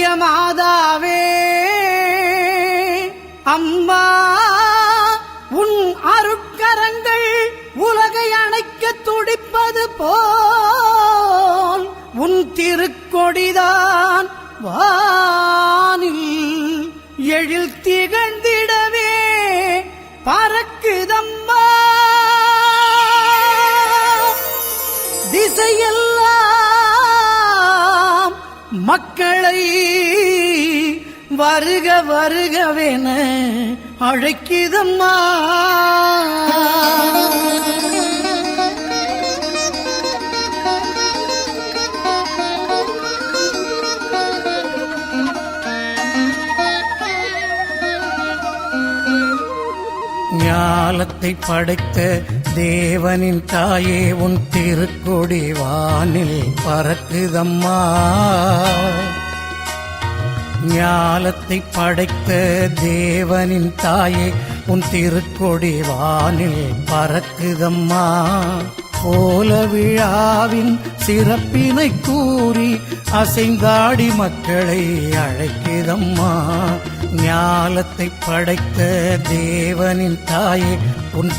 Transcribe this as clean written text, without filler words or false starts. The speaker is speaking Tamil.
மாதாவே அம்மா உன் அருட்கரங்கள் உலகை அணைக்க துடிப்பது போல் உன் திருக்கொடிதான் வானில் எழில் திகழ்ந்திடவே பறக்குதம்மா. திசையெல்லாம் மக்களை வருக வருகவென அழைக்குதம்மா. ஞாலத்தை படைத்த தேவனின் தாயே உன் திருக்கொடி வானில் பறக்குதம்மா. ஞாலத்தை படைத்த தேவனின் தாயே உன் திருக்கொடி வானில் பறக்குதம்மா. கோல விழாவின் சிறப்பினை கூறி அசைந்தாடி மக்களை அழைக்குதம்மா. ஞாலத்தை படைத்த தேவனின் தாயே உன்